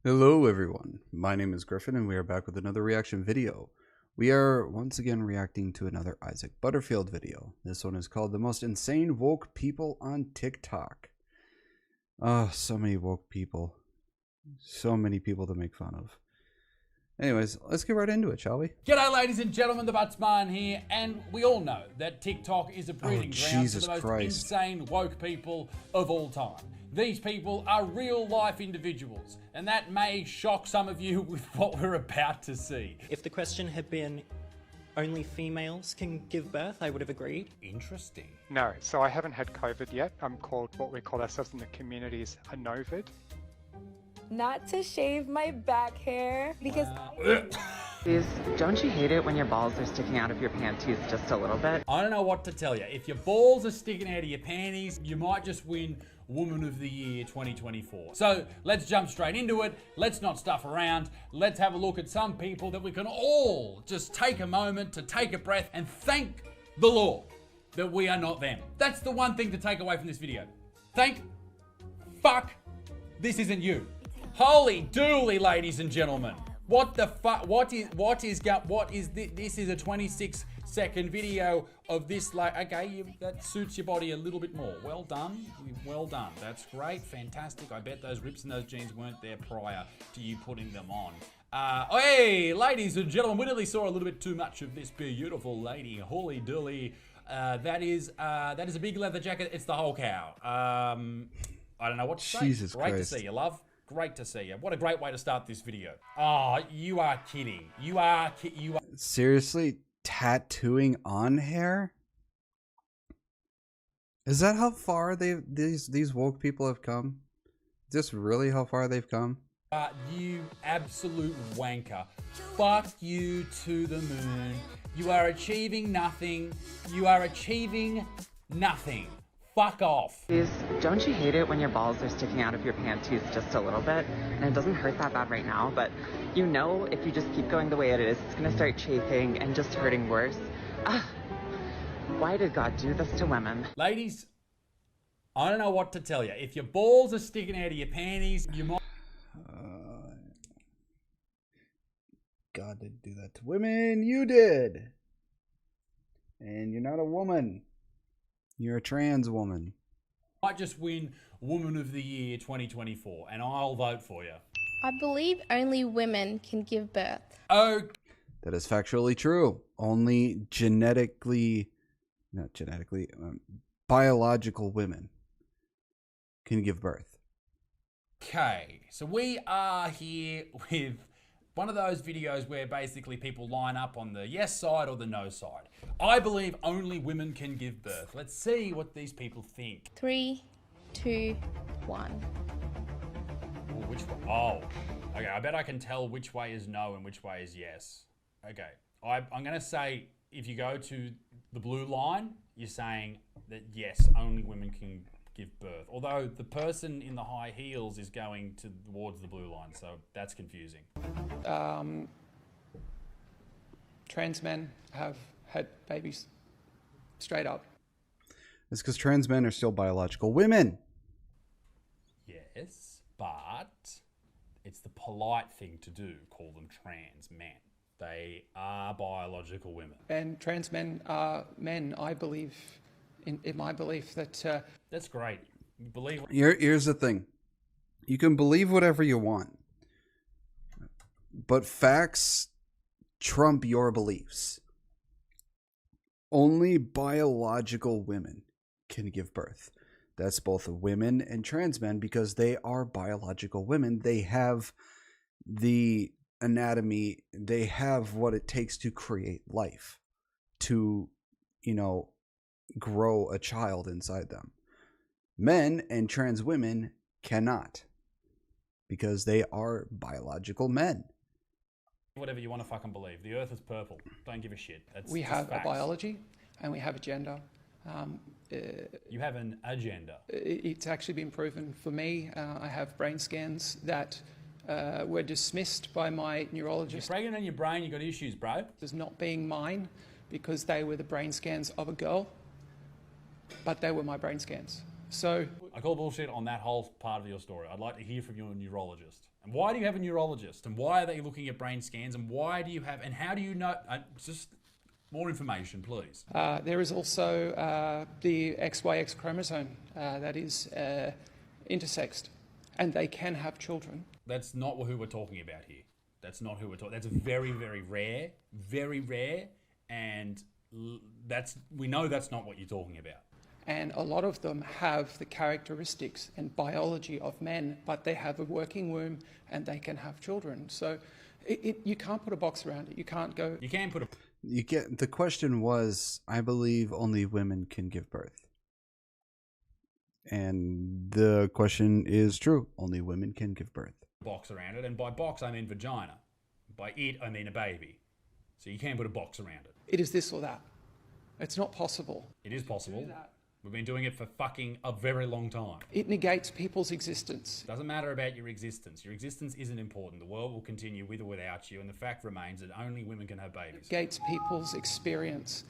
Hello everyone, my name is Griffin and we are back with another reaction video. We are once again reacting to another Isaac Butterfield video. This one is called The Most Insane Woke People on TikTok. Oh, so many woke people. So many people to make fun of. Anyways, let's get right into it, shall we? G'day ladies and gentlemen, the Buttsman here, and we all know that TikTok is a breeding ground for the most insane woke people of all time. These people are real life individuals, and that may shock some of you with what we're about to see. If the question had been only females can give birth, I would have agreed. Interesting. No, so I haven't had COVID yet. I'm called what we call ourselves in the community is a novid. Not to shave my back hair because Don't you hate it when your balls are sticking out of your panties just a little bit? I don't know what to tell you. If your balls are sticking out of your panties, you might just win Woman of the Year 2024. So let's jump straight into it. Let's not stuff around. Let's have a look at some people that we can all just take a moment to take a breath and thank the Lord that we are not them. That's the one thing to take away from this video. Thank fuck this isn't you. Holy dooly, ladies and gentlemen. What the fuck? What is this? This is a 26-second video of this. Like, okay, that suits your body a little bit more. Well done, well done. That's great, fantastic. I bet those rips in those jeans weren't there prior to you putting them on. Hey, ladies and gentlemen, we nearly saw a little bit too much of this beautiful lady. Holy dooly. That is a big leather jacket. It's the whole cow. I don't know what to say. Jesus Great Christ. to see you, love. Great to see you. What a great way to start this video. Oh, you are kidding. You are Seriously? Tattooing on hair? Is that how far these woke people have come? Is this really how far they've come? You absolute wanker. Fuck you to the moon. You are achieving nothing. You are achieving nothing. Fuck off. Don't you hate it when your balls are sticking out of your panties just a little bit? And it doesn't hurt that bad right now, but you know if you just keep going the way it is, it's gonna start chafing and just hurting worse. Why did God do this to women? Ladies, I don't know what to tell you. If your balls are sticking out of your panties, you might... God didn't do that to women. You did. And you're not a woman. You're a trans woman. might just win Woman of the Year 2024, and I'll vote for you. I believe only women can give birth. Oh, That is factually true. Only biological women can give birth. okay. So we are here with one of those videos where basically people line up on the yes side or the no side. I believe only women can give birth. Let's see what these people think. 3, 2, 1. Oh, which one? Oh, okay. I bet I can tell which way is no and which way is yes. Okay. I'm going to say if you go to the blue line, you're saying that yes, only women can give birth. Although the person in the high heels is going towards the blue line, so that's confusing. Trans men have had babies, straight up. It's because trans men are still biological women. Yes, but it's the polite thing to do, call them trans men. They are biological women. And trans men are men, I believe, in my belief that... That's great. You believe... Here's the thing. You can believe whatever you want. But facts trump your beliefs. Only biological women can give birth. That's both women and trans men because they are biological women. They have the anatomy, they have what it takes to create life, to, grow a child inside them. Men and trans women cannot because they are biological men. Whatever you want to fucking believe. The earth is purple. Don't give a shit. That's we just have facts. a biology and we have a gender. You have an agenda. It's actually been proven for me. I have brain scans that were dismissed by my neurologist. You're pregnant in your brain, you got issues, bro. As not being mine because they were the brain scans of a girl, but they were my brain scans. So I call bullshit on that whole part of your story. I'd like to hear from your neurologist. And why do you have a neurologist? And why are they looking at brain scans? And why do you have, and how do you know, just more information, please. There is also the XYX chromosome that is intersexed, and they can have children. That's not who we're talking about here. That's not who we're talking. That's very, very rare, and we know that's not what you're talking about. And a lot of them have the characteristics and biology of men, but they have a working womb and they can have children. So you can't put a box around it. You can't go. You can put a. You get the question was, I believe only women can give birth. And the question is true. Only women can give birth. Box around it, and by box I mean vagina. By it I mean a baby. So you can put a box around it. It is this or that. It's not possible. It is possible. We've been doing it for fucking a very long time. It negates people's existence. Doesn't matter about your existence. Your existence isn't important. The world will continue with or without you, and the fact remains that only women can have babies. It negates people's experience.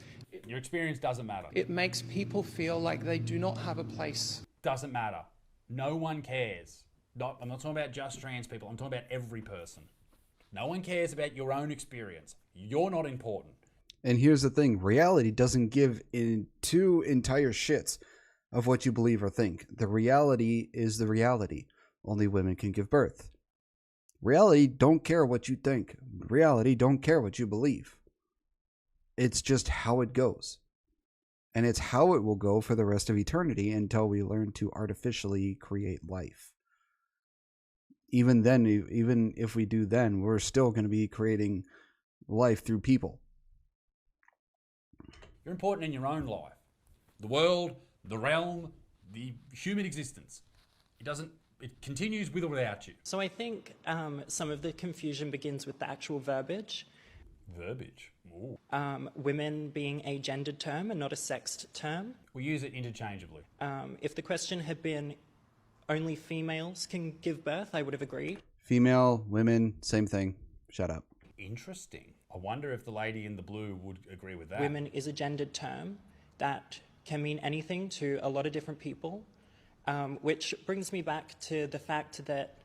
Your experience doesn't matter. It makes people feel like they do not have a place. Doesn't matter. No one cares. I'm not talking about just trans people. I'm talking about every person. No one cares about your own experience. You're not important. And here's the thing. Reality doesn't give in two entire shits of what you believe or think. The reality is the reality. Only women can give birth. Reality don't care what you think. Reality don't care what you believe. It's just how it goes. And it's how it will go for the rest of eternity until we learn to artificially create life. Even then, even if we do then, we're still going to be creating life through people. You're important in your own life. The world, the realm, the human existence. It continues with or without you. So I think some of the confusion begins with the actual verbiage. Verbiage? Ooh. Women being a gendered term and not a sexed term. We use it interchangeably. If the question had been only females can give birth, I would have agreed. Female, women, same thing. Shut up. Interesting. I wonder if the lady in the blue would agree with that. Women is a gendered term that can mean anything to a lot of different people, which brings me back to the fact that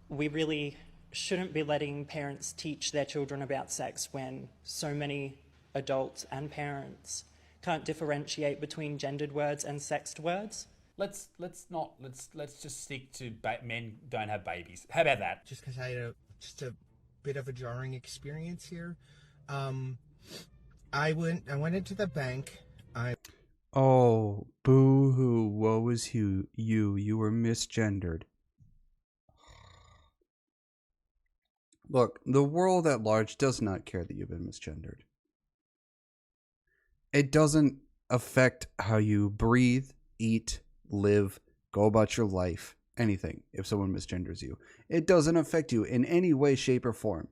we really shouldn't be letting parents teach their children about sex when so many adults and parents can't differentiate between gendered words and sexed words. Let's just stick to men don't have babies. How about that? Just because I had a bit of a jarring experience here. I went into the bank. Oh, boo-hoo, woe is you. You were misgendered. Look, the world at large does not care that you've been misgendered. It doesn't affect how you breathe, eat, live, go about your life, anything, if someone misgenders you. It doesn't affect you in any way, shape, or form.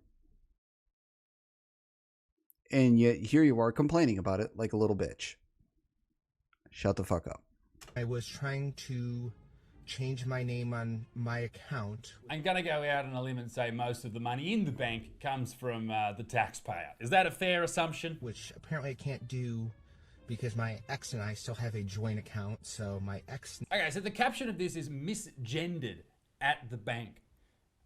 And yet, here you are complaining about it like a little bitch. Shut the fuck up. I was trying to change my name on my account. I'm going to go out on a limb and say most of the money in the bank comes from the taxpayer. Is that a fair assumption? Which apparently I can't do because my ex and I still have a joint account, so my ex... Okay, so the caption of this is misgendered at the bank.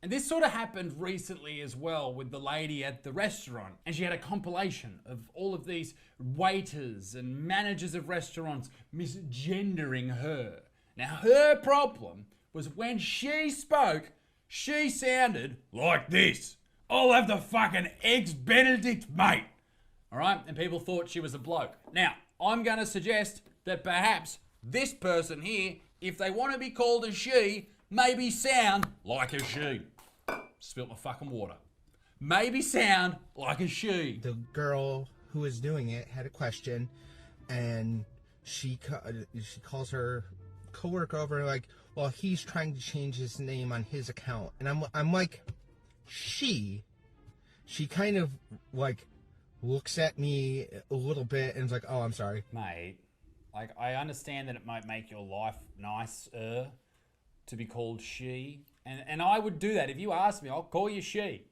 And this sort of happened recently as well with the lady at the restaurant. And she had a compilation of all of these waiters and managers of restaurants misgendering her. Now, her problem was when she spoke, she sounded like this. I'll have the fucking Eggs Benedict, mate. All right? And people thought she was a bloke. Now, I'm going to suggest that perhaps this person here, if they want to be called a she, maybe sound like a she. Spilt my fucking water. Maybe sound like a she. The girl who was doing it had a question, and she calls her coworker over like, well, he's trying to change his name on his account. And I'm like, she kind of like looks at me a little bit and is like, oh, I'm sorry. Mate, like, I understand that it might make your life nicer to be called she. And I would do that. If you ask me, I'll call you she.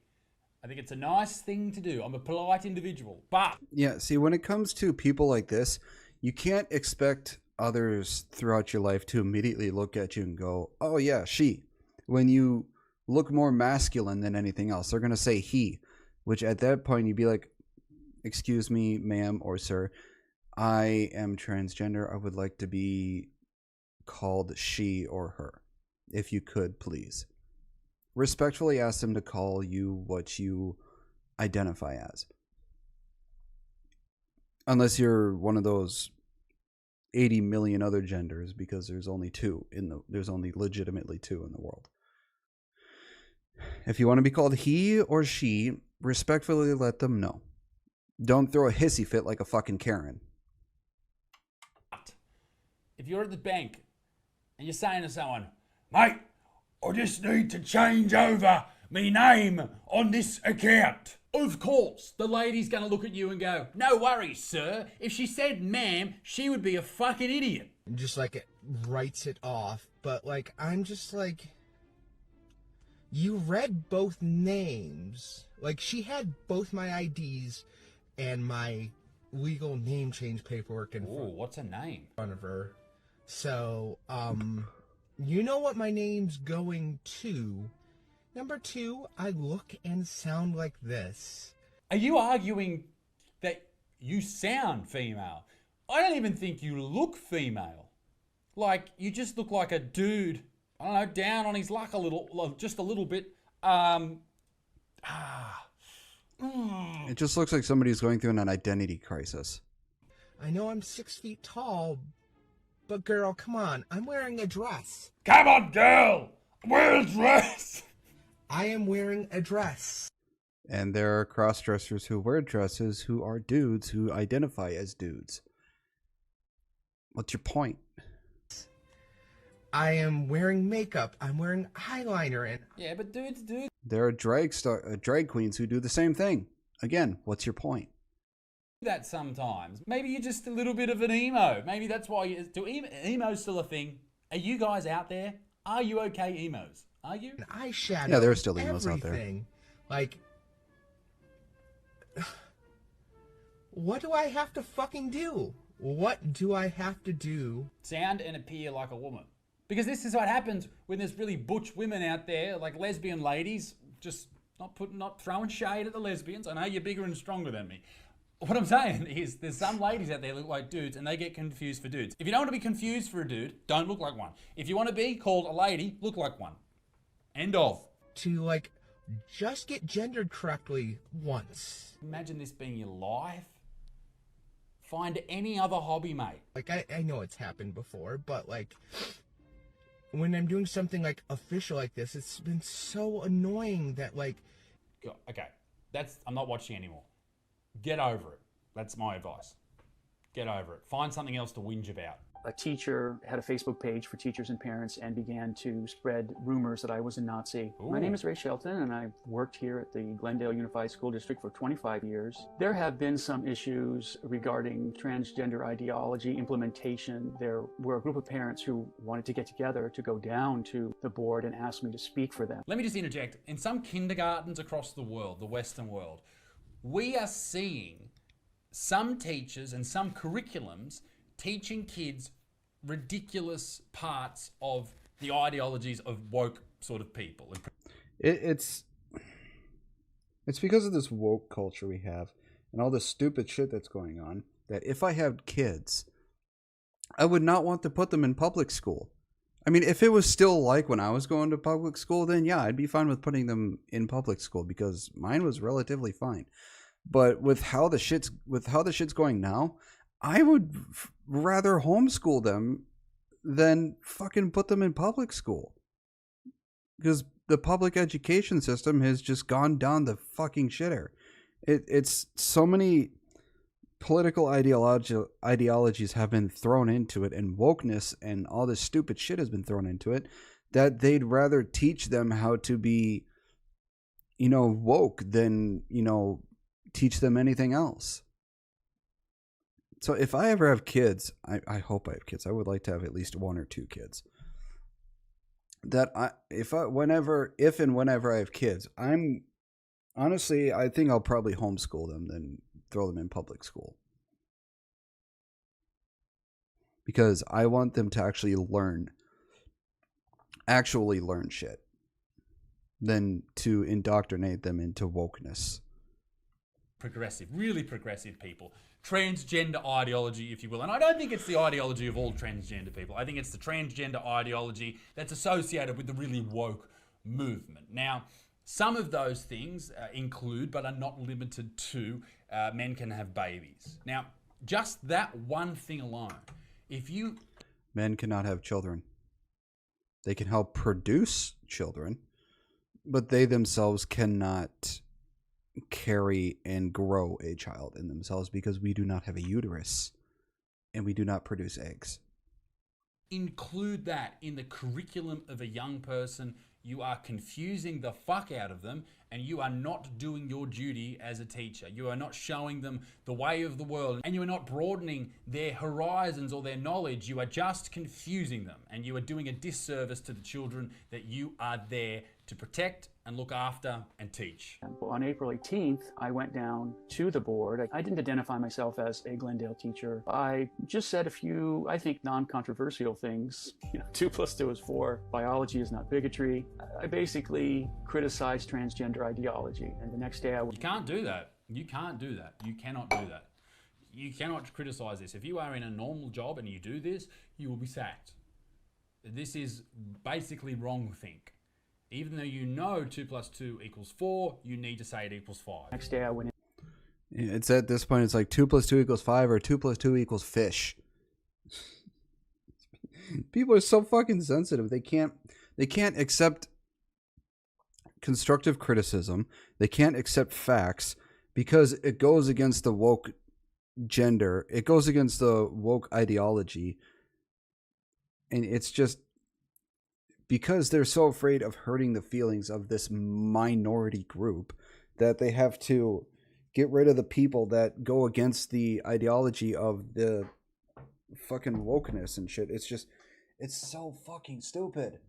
I think it's a nice thing to do. I'm a polite individual. But... yeah, see, when it comes to people like this, you can't expect others throughout your life to immediately look at you and go, oh yeah, she. When you look more masculine than anything else. They're going to say he, which at that point you'd be like, excuse me, ma'am or sir, I am transgender. I would like to be called she or her. If you could, please. Respectfully ask them to call you what you identify as. Unless you're one of those 80 million other genders, because there's only legitimately two in the world. If you want to be called he or she, respectfully let them know. Don't throw a hissy fit like a fucking Karen. If you're at the bank and you're saying to someone, mate, I just need to change over me name on this account. Of course, the lady's going to look at you and go, no worries, sir. If she said ma'am, she would be a fucking idiot. Just like it writes it off. But like, I'm just like, you read both names. Like, she had both my IDs and my legal name change paperwork in what's a name? front of her. So, you know what my name's going to. Number 2, I look and sound like this. Are you arguing that you sound female? I don't even think you look female. Like, you just look like a dude, I don't know, down on his luck a little, just a little bit. It just looks like somebody's going through an identity crisis. I know I'm 6 feet tall, but girl, come on, I'm wearing a dress. Come on, girl! Wear a dress! I am wearing a dress. And there are cross-dressers who wear dresses who are dudes who identify as dudes. What's your point? I am wearing makeup. I'm wearing eyeliner. And yeah, but dudes. There are drag queens who do the same thing. Again, what's your point? That sometimes. Maybe you're just a little bit of an emo. Maybe that's why emo's still a thing. Are you guys out there? Are you okay emos? Are you? an eyeshadow. Yeah, there are still emos out there. Everything. Like, what do I have to fucking do? What do I have to do? Sound and appear like a woman. Because this is what happens when there's really butch women out there, like lesbian ladies, just not throwing shade at the lesbians. I know you're bigger and stronger than me. What I'm saying is there's some ladies out there that look like dudes and they get confused for dudes. If you don't want to be confused for a dude, don't look like one. If you want to be called a lady, look like one. End of. To, like, just get gendered correctly once. Imagine this being your life. Find any other hobby, mate. Like, I know it's happened before, but, like, when I'm doing something, like, official like this, it's been so annoying that, like... Okay, I'm not watching anymore. Get over it. That's my advice. Get over it. Find something else to whinge about. A teacher had a Facebook page for teachers and parents and began to spread rumors that I was a Nazi. Ooh. My name is Ray Shelton and I've worked here at the Glendale Unified School District for 25 years. There have been some issues regarding transgender ideology implementation. There were a group of parents who wanted to get together to go down to the board and ask me to speak for them. Let me just interject. In some kindergartens across the world, the Western world, we are seeing some teachers and some curriculums teaching kids ridiculous parts of the ideologies of woke sort of people. It's because of this woke culture we have and all the stupid shit that's going on that if I had kids, I would not want to put them in public school. I mean, if it was still like when I was going to public school, then yeah, I'd be fine with putting them in public school because mine was relatively fine. But with how the shit's going now, I would rather homeschool them than fucking put them in public school. Because the public education system has just gone down the fucking shitter. It's so many political ideologies have been thrown into it, and wokeness and all this stupid shit has been thrown into it, that they'd rather teach them how to be, woke than, teach them anything else. So if I ever have kids, I hope I have kids. I would like to have at least 1 or 2 kids. If and whenever I have kids, I think I'll probably homeschool them than throw them in public school. Because I want them to actually learn shit. than to indoctrinate them into wokeness. Progressive, really progressive people. Transgender ideology, if you will. And I don't think it's the ideology of all transgender people. I think it's the transgender ideology that's associated with the really woke movement. Now, some of those things include, but are not limited to, men can have babies. Now, just that one thing alone, if you... Men cannot have children. They can help produce children, but they themselves cannot carry and grow a child in themselves because we do not have a uterus and we do not produce eggs. Include that in the curriculum of a young person, you are confusing the fuck out of them, and you are not doing your duty as a teacher. You are not showing them the way of the world, and you are not broadening their horizons or their knowledge. You are just confusing them, and you are doing a disservice to the children that you are there to protect and look after and teach. On April 18th, I went down to the board. I didn't identify myself as a Glendale teacher. I just said a few, I think, non-controversial things. 2 + 2 is 4. Biology is not bigotry. I basically criticized transgender ideology. And the next day You can't do that. You can't do that. You cannot do that. You cannot criticize this. If you are in a normal job and you do this, you will be sacked. This is basically wrong-think. Even though you know 2 + 2 = 4, you need to say it equals 5. Next day I went in. It's at this point, it's like 2 + 2 = 5 or 2 + 2 = fish. People are so fucking sensitive. They can't accept constructive criticism. They can't accept facts because it goes against the woke gender. It goes against the woke ideology. And it's just because they're so afraid of hurting the feelings of this minority group that they have to get rid of the people that go against the ideology of the fucking wokeness and shit. It's just, it's so fucking stupid.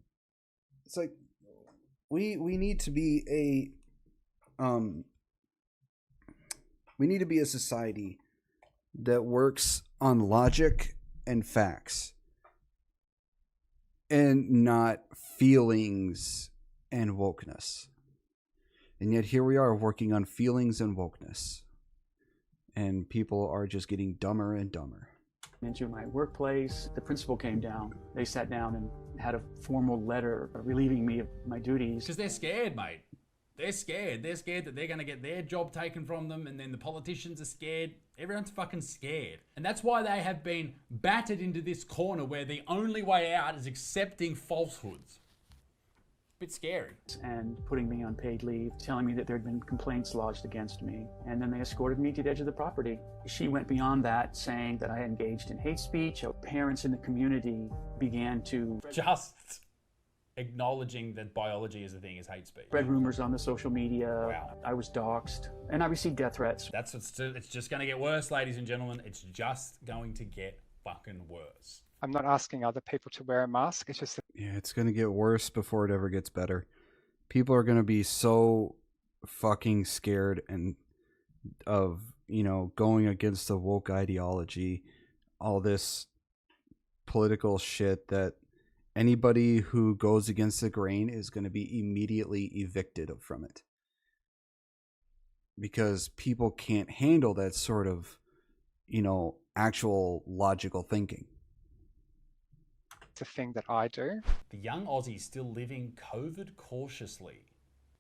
It's like we need to be a society that works on logic and facts and not feelings and wokeness. And yet here we are working on feelings and wokeness. And people are just getting dumber and dumber. Into my workplace, the principal came down. They sat down and had a formal letter relieving me of my duties. Because they're scared, mate. They're scared. They're scared that they're going to get their job taken from them, and then the politicians are scared. Everyone's fucking scared. And that's why they have been battered into this corner where the only way out is accepting falsehoods. Bit scary. And putting me on paid leave, telling me that there had been complaints lodged against me. And then they escorted me to the edge of the property. She went beyond that, saying that I had engaged in hate speech. Parents in the community began to... Just acknowledging that biology is a thing is hate speech. Spread rumors on the social media. Wow. I was doxxed. And I received death threats. It's just going to get worse, ladies and gentlemen. It's just going to get fucking worse. I'm not asking other people to wear a mask. It's just... Yeah, it's going to get worse before it ever gets better. People are going to be so fucking scared and of, going against the woke ideology, all this political shit, that anybody who goes against the grain is going to be immediately evicted from it. Because people can't handle that sort of, actual logical thinking. It's a thing that I do. The young Aussies still living COVID cautiously.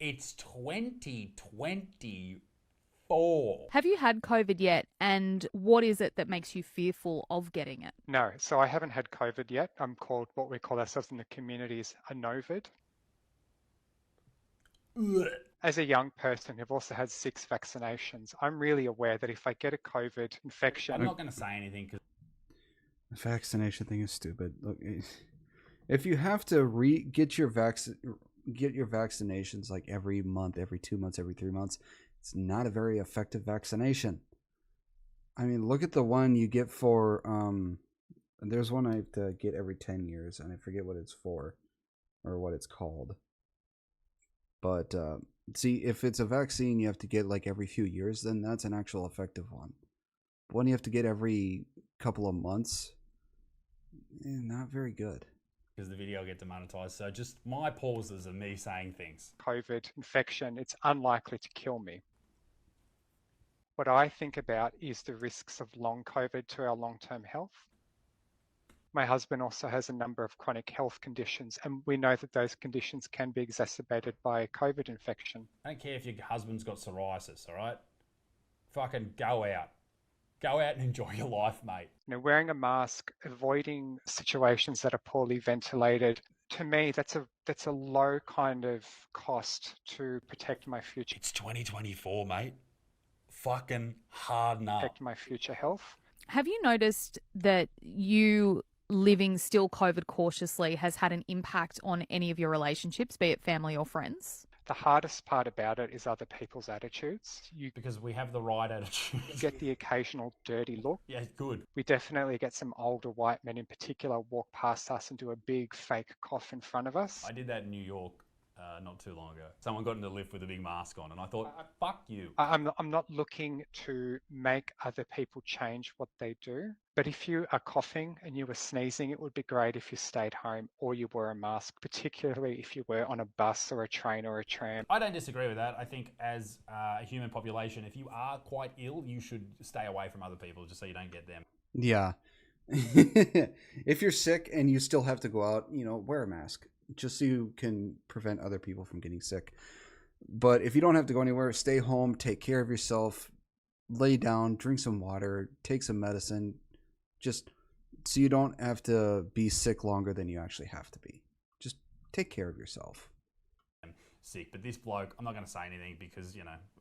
It's 2024. Have you had COVID yet? And what is it that makes you fearful of getting it? No, so I haven't had COVID yet. I'm called, what we call ourselves in the communities, a novid. As a young person who've also had 6 vaccinations, I'm really aware that if I get a COVID infection... I'm not going to say anything because... The vaccination thing is stupid. Look, if you have to get your vaccinations like every month, every 2 months, every 3 months, it's not a very effective vaccination. I mean, look at the one you get for there's one I have to get every 10 years, and I forget what it's for or what it's called. But see, if it's a vaccine you have to get like every few years, then that's an actual effective one. But one you have to get every couple of months, not very good. because the video will get demonetized. So just my pauses of me saying things. COVID infection, it's unlikely to kill me. What I think about is the risks of long COVID to our long-term health. My husband also has a number of chronic health conditions, and we know that those conditions can be exacerbated by a COVID infection. I don't care if your husband's got psoriasis, all right? Fucking go out. Go out and enjoy your life, mate. You know, wearing a mask, avoiding situations that are poorly ventilated, to me, that's a low kind of cost to protect my future. It's 2024, mate. Fucking harden up. Protect my future health. Have you noticed that you living still COVID cautiously has had an impact on any of your relationships, be it family or friends? The hardest part about it is other people's attitudes. Because we have the right attitude. You get the occasional dirty look. Yeah, good. We definitely get some older white men in particular walk past us and do a big fake cough in front of us. I did that in New York not too long ago. Someone got in the lift with a big mask on and I thought, fuck you. I'm not looking to make other people change what they do. But if you are coughing and you were sneezing, it would be great if you stayed home or you wore a mask, particularly if you were on a bus or a train or a tram. I don't disagree with that. I think as a human population, if you are quite ill, you should stay away from other people just so you don't get them. Yeah. If you're sick and you still have to go out, wear a mask just so you can prevent other people from getting sick. But if you don't have to go anywhere, stay home, take care of yourself, lay down, drink some water, take some medicine, just so you don't have to be sick longer than you actually have to be. Just take care of yourself. I'm sick, but this bloke, I'm not going to say anything because,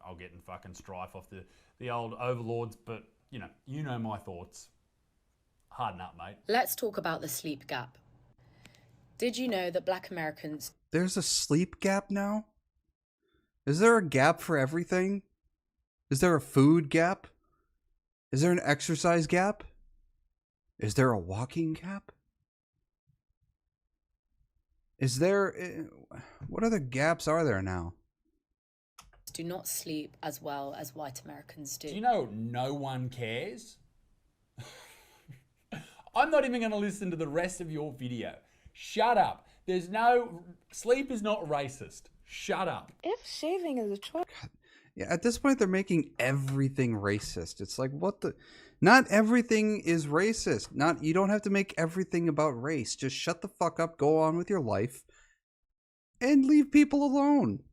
I'll get in fucking strife off the old overlords, but, you know my thoughts. Harden up, mate. Let's talk about the sleep gap. Did you know that Black Americans... There's a sleep gap now? Is there a gap for everything? Is there a food gap? Is there an exercise gap? Is there a walking gap? Is there... What other gaps are there now? do not sleep as well as white Americans do? Do you know no one cares? I'm not even going to listen to the rest of your video. Shut up. There's no... Sleep is not racist. Shut up. If shaving is a choice... Yeah, at this point, they're making everything racist. It's like, what the... Not everything is racist. You don't have to make everything about race. Just shut the fuck up, go on with your life, and leave people alone.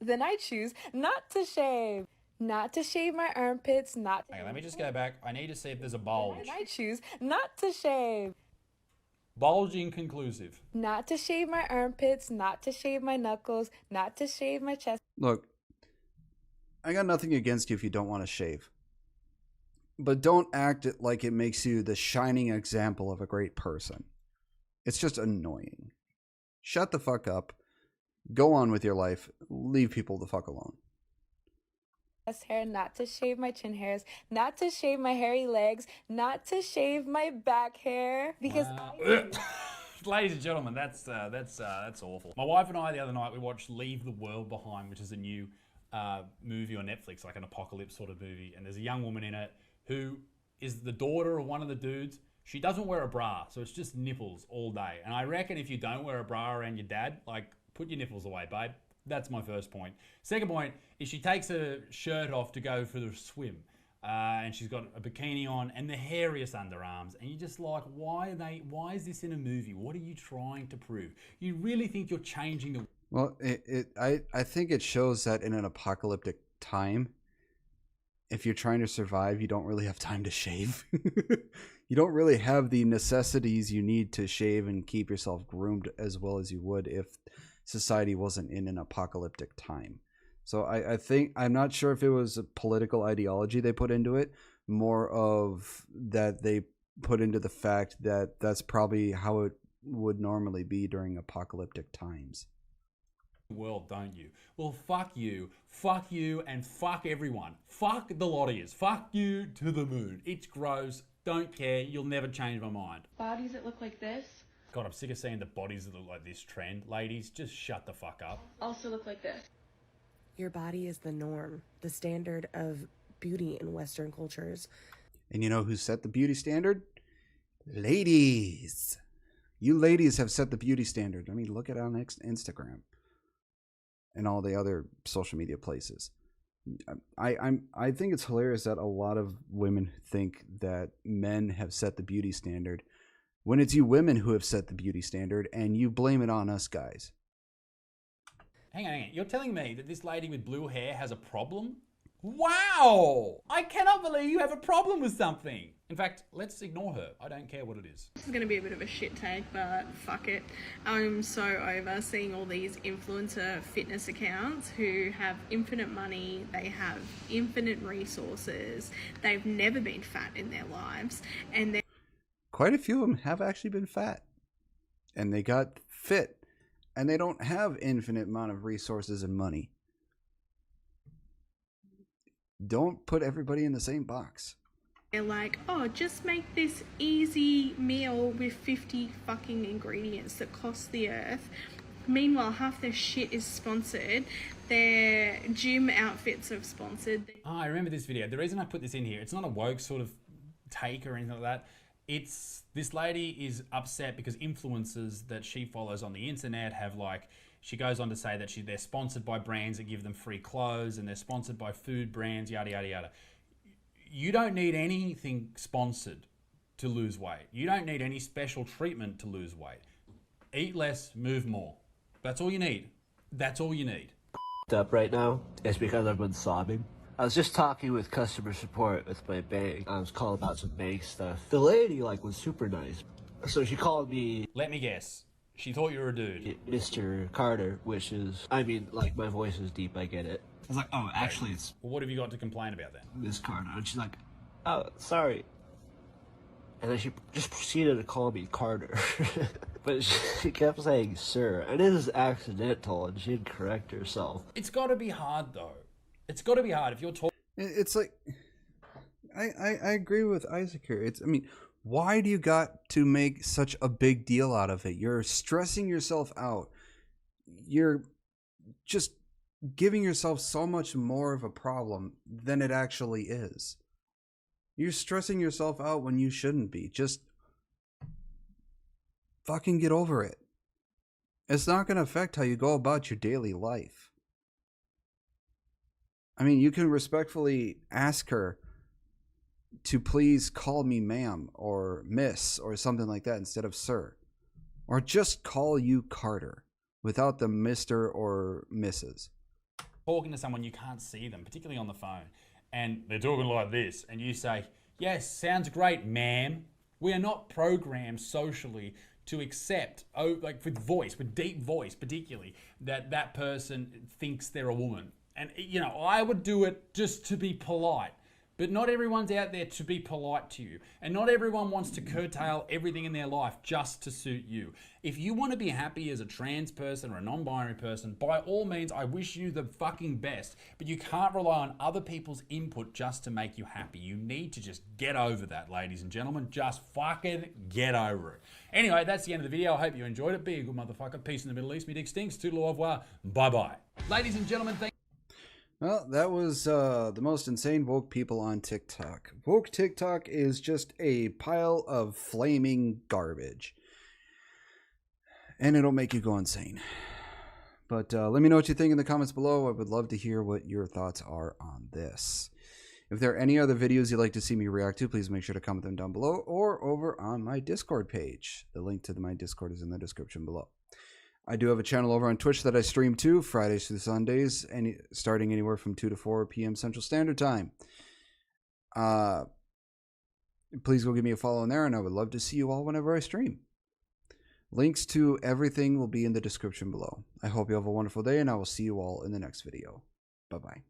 Then I choose not to shave. Not to shave my armpits, not to... Hang on, let me just go back. I need to see if there's a bulge. Then I choose not to shave. Bulge inconclusive. Not to shave my armpits, not to shave my knuckles, not to shave my chest. Look, I got nothing against you if you don't want to shave. But don't act like it makes you the shining example of a great person. It's just annoying. Shut the fuck up. Go on with your life. Leave people the fuck alone. Chest hair, not to shave my chin hairs, not to shave my hairy legs, not to shave my back hair because Ladies and gentlemen, that's awful. My wife and I the other night we watched Leave the World Behind, which is a new movie on Netflix, like an apocalypse sort of movie, and there's a young woman in it who is the daughter of one of the dudes. She doesn't wear a bra, so it's just nipples all day. And I reckon if you don't wear a bra around your dad, like, put your nipples away, babe. That's my first point. Second point is she takes her shirt off to go for the swim. And she's got a bikini on and the hairiest underarms. And you're just like, why is this in a movie? What are you trying to prove? You really think you're changing the... Well, I think it shows that in an apocalyptic time, if you're trying to survive, you don't really have time to shave. You don't really have the necessities you need to shave and keep yourself groomed as well as you would if society wasn't in an apocalyptic time. So I think, I'm not sure if it was a political ideology they put into it, more of that they put into the fact that that's probably how it would normally be during apocalyptic times. World, don't you? Well, fuck you, and fuck everyone. Fuck the lot of yous. Fuck you to the moon. It's gross. Don't care. You'll never change my mind. Bodies that look like this God, I'm sick of seeing the bodies that look like this trend. Ladies, just shut the fuck up. also look like this. Your body is the norm, the standard of beauty in Western cultures. And you know who set the beauty standard? Ladies. You ladies have set the beauty standard. I mean, look at it on Instagram and all the other social media places. I think it's hilarious that a lot of women think that men have set the beauty standard when it's you women who have set the beauty standard and you blame it on us guys. Hang on. You're telling me that this lady with blue hair has a problem? Wow! I cannot believe you have a problem with something. In fact, let's ignore her. I don't care what it is. This is going to be a bit of a shit take, but fuck it. I'm so over seeing all these influencer fitness accounts who have infinite money, they have infinite resources, they've never been fat in their lives, and they're Quite a few of them have actually been fat. And they got fit. And they don't have infinite amount of resources and money. Don't put everybody in the same box. they're like, oh, just make this easy meal with 50 fucking ingredients that cost the earth. Meanwhile, half their shit is sponsored. Their gym outfits are sponsored. Oh, I remember this video. The reason I put this in here, it's not a woke sort of take or anything like that. It's this lady is upset because influencers that she follows on the internet have she goes on to say that they're sponsored by brands that give them free clothes and they're sponsored by food brands, yada, yada, yada. You don't need anything sponsored to lose weight. You don't need any special treatment to lose weight. Eat less, move more. That's all you need. That's all you need. Up right now is because I've been sobbing. I was just talking with customer support with my bank. I was calling about some bank stuff. The lady was super nice. So she called me... Let me guess. She thought you were a dude. Mr. Carter, which is... I mean, my voice is deep, I get it. I was like, oh, actually it's... Well, what have you got to complain about then? Miss Carter. And she's like, oh, sorry. And then she just proceeded to call me Carter. But she kept saying sir. And it is accidental and she didn't correct herself. It's got to be hard, though. It's got to be hard if you're talking. It's like, I agree with Isaac here. Why do you got to make such a big deal out of it? You're stressing yourself out. You're just giving yourself so much more of a problem than it actually is. You're stressing yourself out when you shouldn't be. Just fucking get over it. It's not going to affect how you go about your daily life. You can respectfully ask her to please call me ma'am or miss or something like that instead of sir. Or just call you Carter without the Mr. or Mrs. Talking to someone, you can't see them, particularly on the phone, and they're talking like this, and you say, yes, sounds great, ma'am. We are not programmed socially to accept, with deep voice particularly, that person thinks they're a woman. And, I would do it just to be polite. But not everyone's out there to be polite to you. And not everyone wants to curtail everything in their life just to suit you. If you want to be happy as a trans person or a non-binary person, by all means, I wish you the fucking best. But you can't rely on other people's input just to make you happy. You need to just get over that, ladies and gentlemen. Just fucking get over it. Anyway, that's the end of the video. I hope you enjoyed it. Be a good motherfucker. Peace in the Middle East. Me dick stinks. Toodle au revoir. Bye-bye. Ladies and gentlemen, thank Well, that was the most insane woke people on TikTok. Woke TikTok is just a pile of flaming garbage. And it'll make you go insane. But let me know what you think in the comments below. I would love to hear what your thoughts are on this. If there are any other videos you'd like to see me react to, please make sure to comment them down below or over on my Discord page. The link to my Discord is in the description below. I do have a channel over on Twitch that I stream to Fridays through Sundays, starting anywhere from 2 to 4 p.m. Central Standard Time. Please go give me a follow in there, and I would love to see you all whenever I stream. Links to everything will be in the description below. I hope you have a wonderful day, and I will see you all in the next video. Bye-bye.